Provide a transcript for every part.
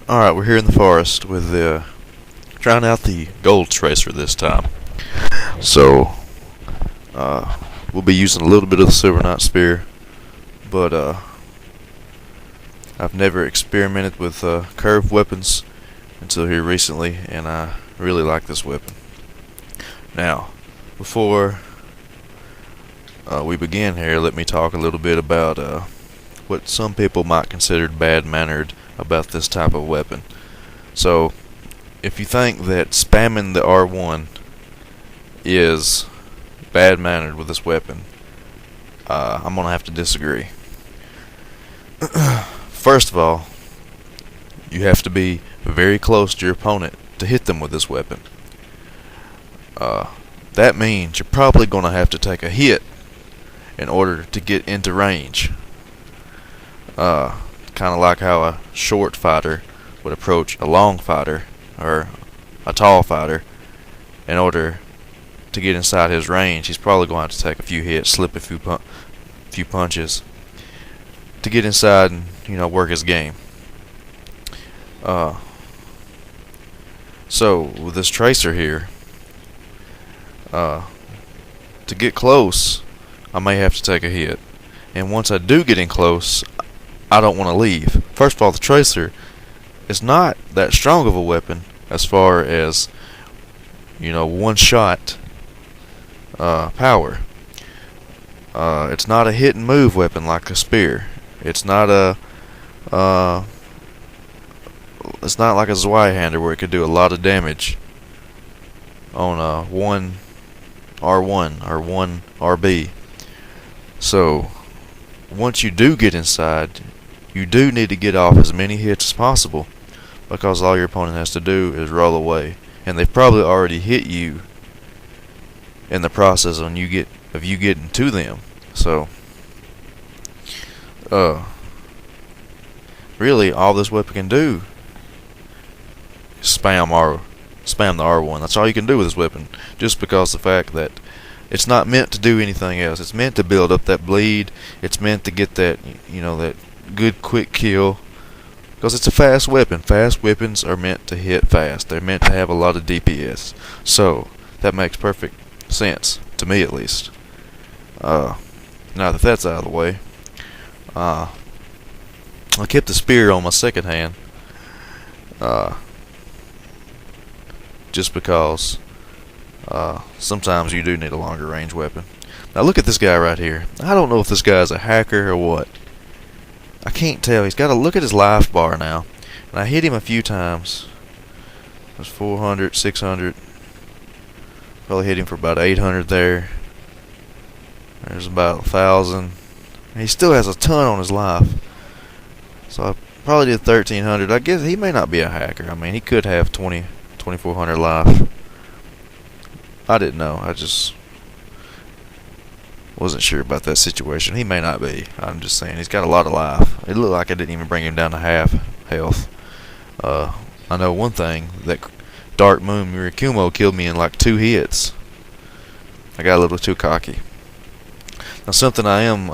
Alright, we're here in the forest with trying out the gold tracer this time. So, we'll be using a little bit of the silver knot spear, but I've never experimented with curved weapons until here recently, and I really like this weapon. Now, before we begin here, let me talk a little bit about what some people might consider bad-mannered about this type of weapon. So, if you think that spamming the R1 is bad-mannered with this weapon, I'm gonna have to disagree. First of all, you have to be very close to your opponent to hit them with this weapon. That means you're probably gonna have to take a hit in order to get into range. Kind of like how a short fighter would approach a long fighter or a tall fighter. In order to get inside his range, he's probably going to have to take a few hits, slip a few punches to get inside and work his game. So with this tracer here, to get close, I may have to take a hit, and once I do get in close, I don't want to leave. First of all, the tracer is not that strong of a weapon as far as one shot power. It's not a hit and move weapon like a spear. It's not like a Zweihander where it could do a lot of damage on one R1 or one RB. So once you do get inside, you do need to get off as many hits as possible, because all your opponent has to do is roll away, and they've probably already hit you in the process of you getting to them. So really all this weapon can do is spam the R1. That's all you can do with this weapon, just because the fact that it's not meant to do anything else. It's meant to build up that bleed. It's meant to get that that good quick kill, because it's a fast weapon. Fast weapons are meant to hit fast. They're meant to have a lot of DPS. So that makes perfect sense to me, at least. Now that that's out of the way, I kept the spear on my second hand, just because sometimes you do need a longer range weapon. Now look at this guy right here. I don't know if this guy's a hacker or what. I can't tell. He's got to look at his life bar now. And I hit him a few times. There's 400, 600. Probably hit him for about 800 there. There's about 1,000. And he still has a ton on his life. So I probably did 1,300. I guess he may not be a hacker. I mean, he could have 2,400 life. I didn't know. I just wasn't sure about that situation. He may not be. I'm just saying he's got a lot of life. It looked like I didn't even bring him down to half health. I know one thing, that Dark Moon Mirakumo killed me in like 2 hits. I got a little too cocky. Now something I am,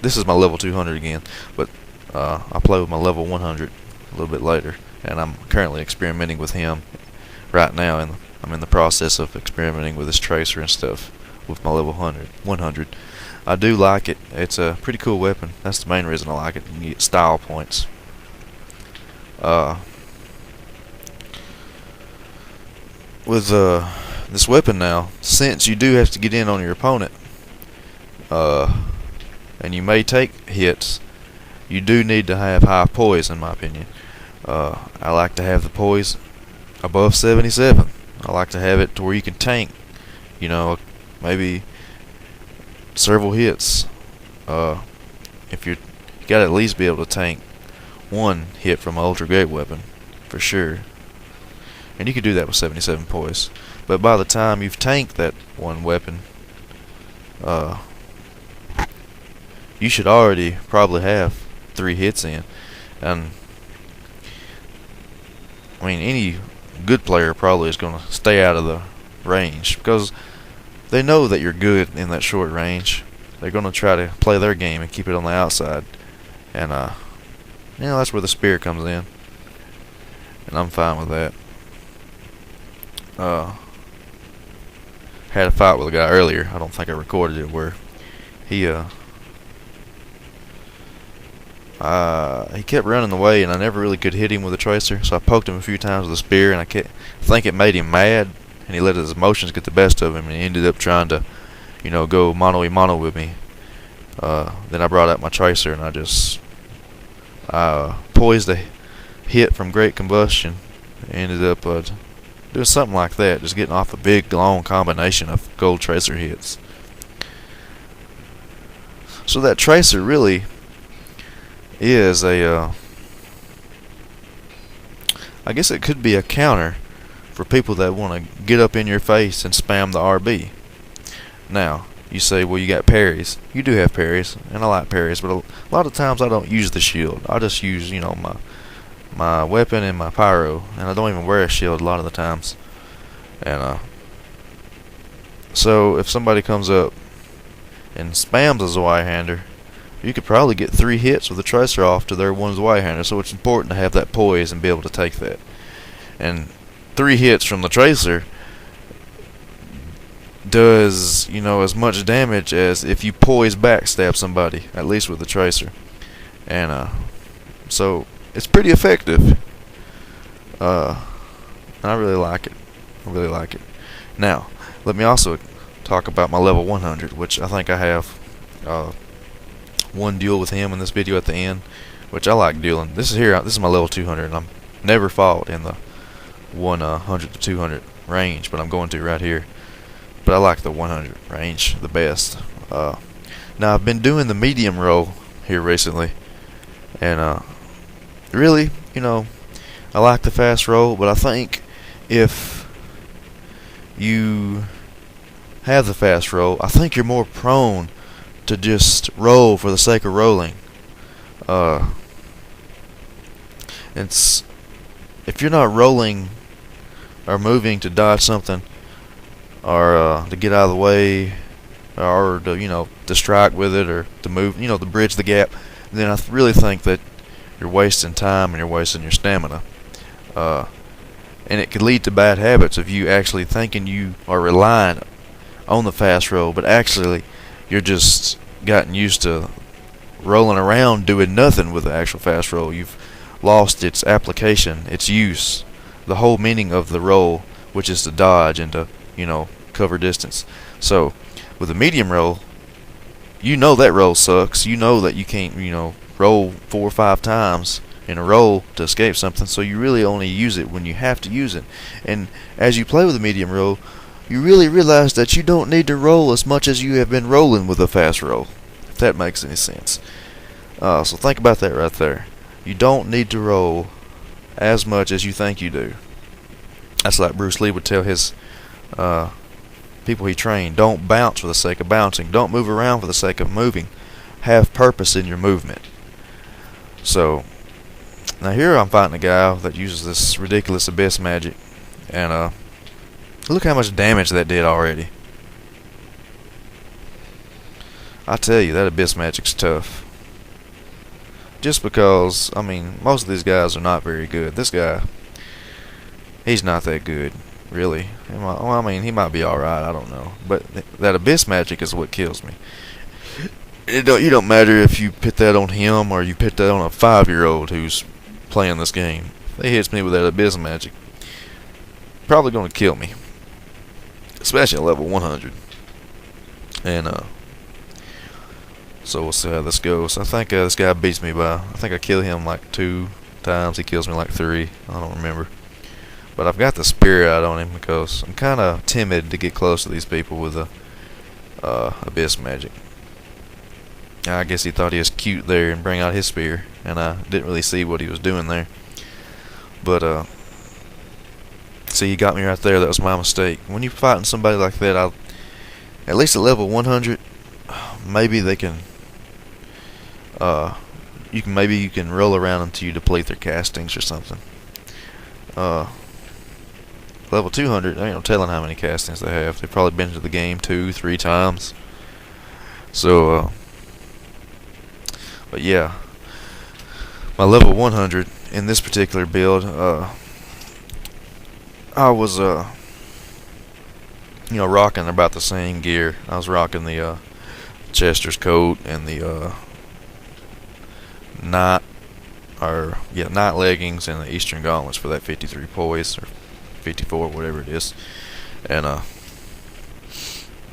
this is my level 200 again, but I play with my level 100 a little bit later, and I'm currently experimenting with him right now, and I'm in the process of experimenting with this tracer and stuff with my level 100. I do like it. It's a pretty cool weapon. That's the main reason I like it. You get style points. With this weapon now, since you do have to get in on your opponent, and you may take hits, you do need to have high poise, in my opinion. I like to have the poise above 77. I like to have it to where you can tank, maybe several hits. If you gotta at least be able to tank one hit from an ultra great weapon, for sure. And you can do that with 77 poise. But by the time you've tanked that one weapon, you should already probably have 3 hits in. And I mean, any good player probably is going to stay out of the range, because they know that you're good in that short range. They're going to try to play their game and keep it on the outside. And that's where the spear comes in. and I'm fine with that. Had a fight with a guy earlier. I don't think I recorded it, where he kept running away, and I never really could hit him with a tracer. So I poked him a few times with a spear, and I think it made him mad, and he let his emotions get the best of him, and he ended up trying to, go mano-a-mano with me. Then I brought out my tracer, and I poised a hit from Great Combustion. Ended up doing something like that, just getting off a big, long combination of gold tracer hits. So that tracer really is I guess it could be a counter for people that want to get up in your face and spam the RB. Now, you say, well, you got parries. You do have parries, and I like parries, but a lot of times I don't use the shield. I just use, my weapon and my pyro, and I don't even wear a shield a lot of the times. And so if somebody comes up and spams a Zweihander, you could probably get 3 hits with the tracer off to their one Zweihander. So it's important to have that poise and be able to take that. And 3 hits from the tracer does, as much damage as if you poise backstab somebody, at least with the tracer. And so it's pretty effective. I really like it. Now, let me also talk about my level 100, which I think I have one duel with him in this video at the end, which I like dueling. This is my level 200, and I'm never fought in the 100 to 200 range, but I'm going to right here. But I like the 100 range the best. Now I've been doing the medium roll here recently, and really, I like the fast roll, but I think if you have the fast roll, I think you're more prone to just roll for the sake of rolling. It's if you're not rolling or moving to dodge something, or to get out of the way, or to strike with it, or to move, to bridge the gap, then I really think that you're wasting time and you're wasting your stamina. And it could lead to bad habits of you actually thinking you are relying on the fast roll, but actually you're just gotten used to rolling around doing nothing with the actual fast roll. You've lost its application, its use, the whole meaning of the roll, which is to dodge and to, cover distance. So with a medium roll, that roll sucks. You know that you can't, roll 4 or 5 times in a roll to escape something, so you really only use it when you have to use it. And as you play with a medium roll, you really realize that you don't need to roll as much as you have been rolling with a fast roll, if that makes any sense. So think about that right there. You don't need to roll as much as you think you do. That's like Bruce Lee would tell his people he trained: don't bounce for the sake of bouncing. Don't move around for the sake of moving. Have purpose in your movement. So now here I'm fighting a guy that uses this ridiculous abyss magic, and look how much damage that did already. I tell you, that abyss magic's tough. Just because, most of these guys are not very good. This guy, he's not that good, really. He might be alright, I don't know. But that abyss magic is what kills me. You don't matter if you put that on him or you put that on a 5-year-old who's playing this game. If they hits me with that abyss magic, probably gonna kill me. Especially at level 100. And so we'll see how this goes. I think this guy beats me by, I think I kill him like 2 times. He kills me like 3. I don't remember. But I've got the spear out on him because I'm kind of timid to get close to these people with the abyss magic. I guess he thought he was cute there and bring out his spear, and I didn't really see what he was doing there. But see, he got me right there. That was my mistake. When you're fighting somebody like that, at least at level 100, maybe they can. You can roll around until you deplete their castings or something. Level 200, I ain't no telling how many castings they have. They've probably been to the game 2, 3 times. So, but yeah, my level 100 in this particular build, I was rocking about the same gear. I was rocking the Chester's coat and the night night leggings and the Eastern gauntlets for that 53 poise or 54, whatever it is. And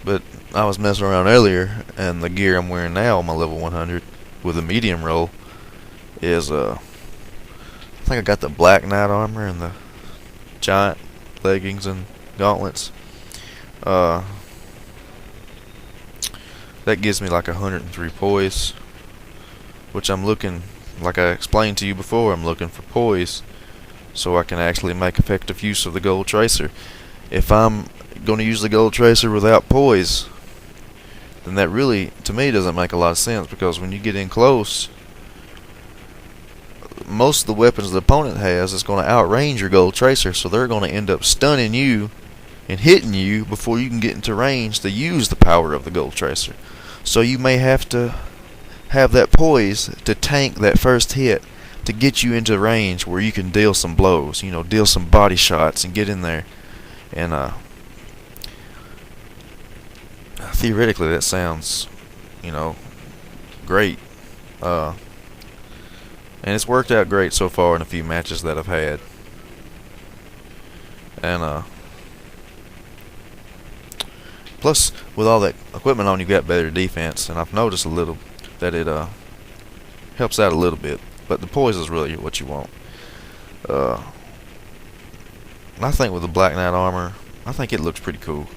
but I was messing around earlier, and the gear I'm wearing now on my level 100 with a medium roll is I think I got the black knight armor and the giant leggings and gauntlets. That gives me like 103 poise, which I'm looking, like I explained to you before, I'm looking for poise so I can actually make effective use of the gold tracer. If I'm going to use the gold tracer without poise, then that really, to me, doesn't make a lot of sense, because when you get in close, most of the weapons the opponent has is going to outrange your gold tracer, so they're going to end up stunning you and hitting you before you can get into range to use the power of the gold tracer. So you may have to have that poise to tank that first hit to get you into range where you can deal some blows, deal some body shots and get in there. And theoretically that sounds, great. And it's worked out great so far in a few matches that I've had. And plus, with all that equipment on, you got better defense, and I've noticed a little that it helps out a little bit. But the poise is really what you want. And I think with the Black Knight armor, I think it looks pretty cool,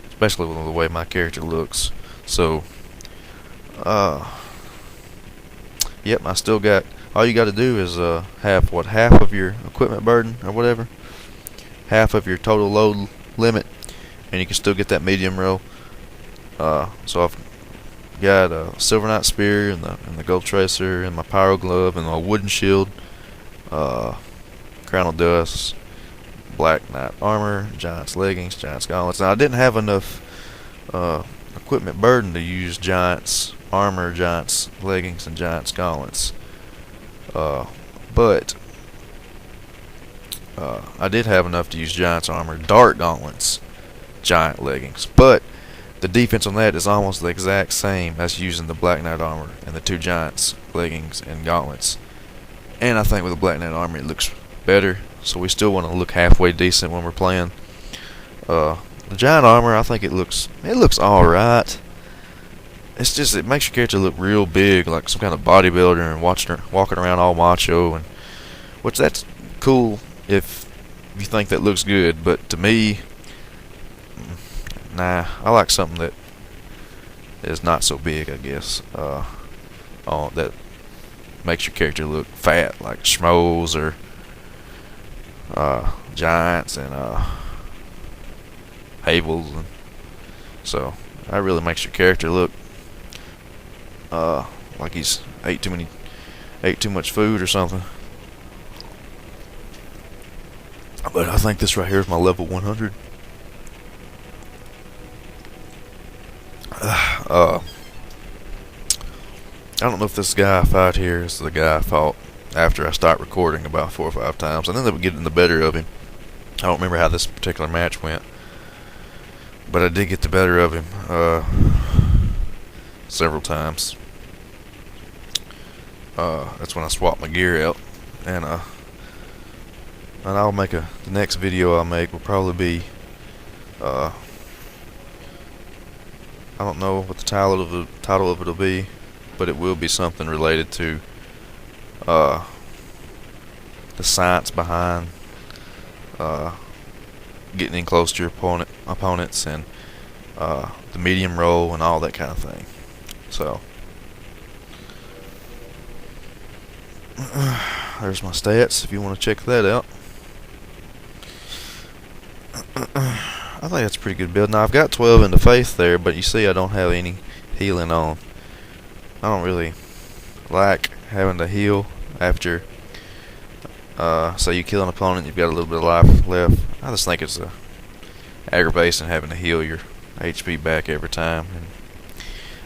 especially with the way my character looks. So, yep, I still got. All you got to do is have half of your equipment burden or whatever, half of your total load limit, and you can still get that medium roll. So I've got a Silver Knight spear and the gold tracer and my pyro glove and my wooden shield, crown of dust, Black Knight armor, giant's leggings, giant's gauntlets. Now I didn't have enough equipment burden to use giant's armor, giant's leggings, and giant's gauntlets. But I did have enough to use giant's armor, dark gauntlets, giant leggings. But the defense on that is almost the exact same as using the Black Knight armor and the two giants leggings and gauntlets. And I think with the Black Knight armor it looks better, so we still want to look halfway decent when we're playing. The giant armor, I think it looks alright. It's just, it makes your character look real big, like some kind of bodybuilder, and walking around all macho, and which that's cool if you think that looks good, but to me, nah, I like something that is not so big, I guess. That makes your character look fat, like schmoes or giants and Havels, and so that really makes your character look like he's ate too much food or something. But I think this right here is my level 100. I don't know if this guy I fight here is the guy I fought after I stopped recording about 4 or 5 times. I ended up getting the better of him. I don't remember how this particular match went, but I did get the better of him several times. That's when I swapped my gear out, and I'll make the next video I'll make will probably be I don't know what the title of it'll be, but it will be something related to the science behind getting in close to your opponents and the medium roll and all that kind of thing. So there's my stats if you want to check that out. I think that's a pretty good build. Now I've got 12 into faith there, but you see I don't have any healing on. I don't really like having to heal after say you kill an opponent, you've got a little bit of life left. I just think it's a aggravation having to heal your HP back every time, and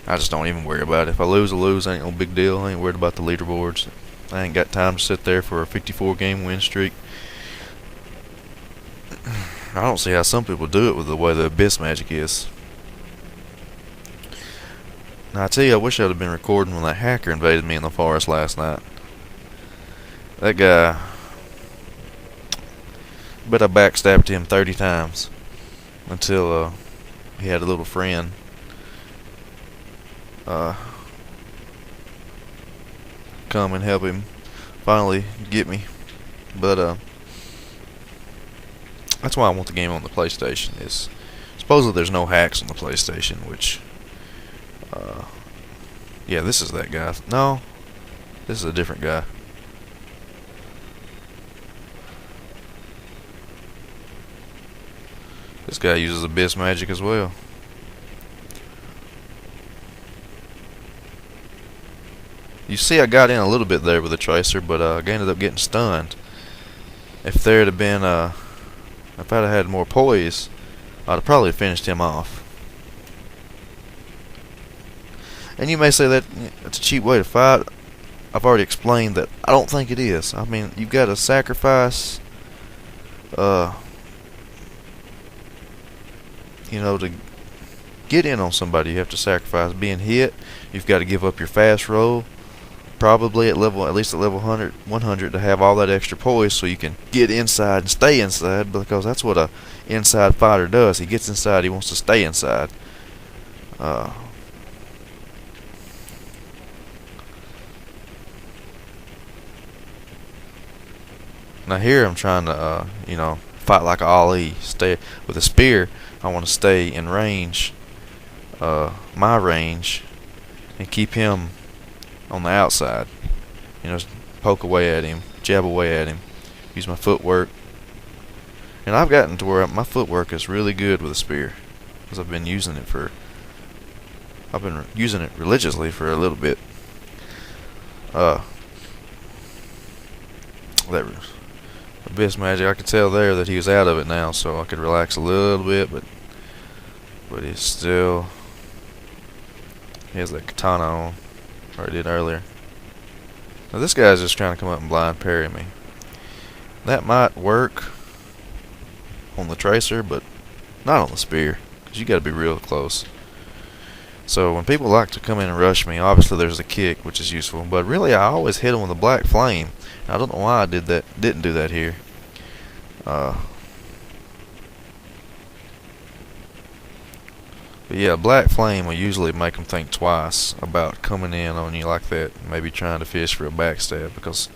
I just don't even worry about it. If I lose, I lose. Ain't no big deal. I ain't worried about the leaderboards. I ain't got time to sit there for a 54 game win streak. I don't see how some people do it with the way the abyss magic is. Now I tell you, I wish I'd have been recording when that hacker invaded me in the forest last night. That guy, I bet I backstabbed him 30 times until he had a little friend come and help him finally get me. But that's why I want the game on the PlayStation. Is supposedly there's no hacks on the PlayStation, which yeah, this is that guy. No, this is a different guy. This guy uses abyss magic as well. You see, I got in a little bit there with the tracer, but I ended up getting stunned. If there'd have been, if I'd have had more poise, I'd have probably finished him off. And you may say that it's a cheap way to fight. I've already explained that I don't think it is. I mean, you've got to sacrifice, you know, to get in on somebody, you have to sacrifice being hit. You've got to give up your fast roll, probably at least at level 100, to have all that extra poise so you can get inside and stay inside, because that's what a inside fighter does. He gets inside, he wants to stay inside. Now here I'm trying to, you know, fight like a Ali. Stay with a spear. I want to stay in range, my range, and keep him on the outside. You know, just poke away at him, jab away at him, use my footwork. And I've gotten to where my footwork is really good with a spear, because I've been using it religiously for a little bit. That abyss magic, I could tell there that he was out of it now, so I could relax a little bit, but he's still, he has that katana on, or he did earlier. Now this guy's just trying to come up and blind parry me. That might work on the tracer, but not on the spear, because you got to be real close. So when people like to come in and rush me, obviously there's a kick, which is useful, but really I always hit them with a black flame. I don't know why I didn't do that here. But yeah, black flame will usually make them think twice about coming in on you like that, maybe trying to fish for a backstab, because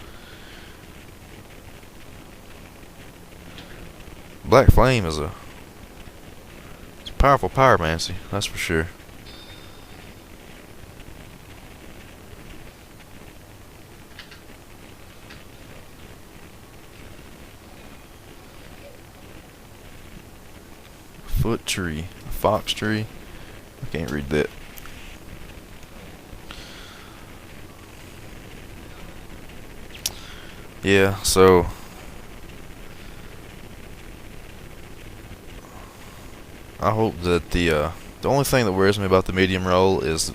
black flame is it's a powerful pyromancy, that's for sure. Foot tree, a fox tree. I can't read that. Yeah, so I hope that the only thing that worries me about the medium roll is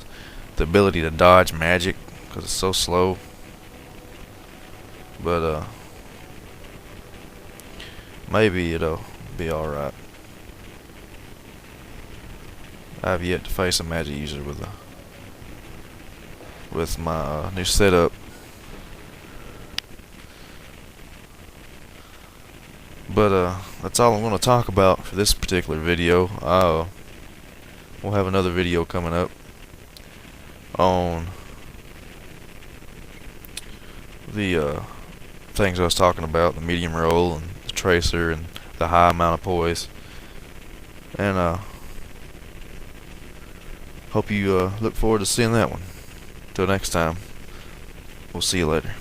the ability to dodge magic, because it's so slow. But maybe it'll be alright. I've yet to face a magic user with my new setup. But that's all I'm going to talk about for this particular video. We'll have another video coming up on the things I was talking about, the medium roll and the tracer and the high amount of poise. And hope you look forward to seeing that one. Till next time, we'll see you later.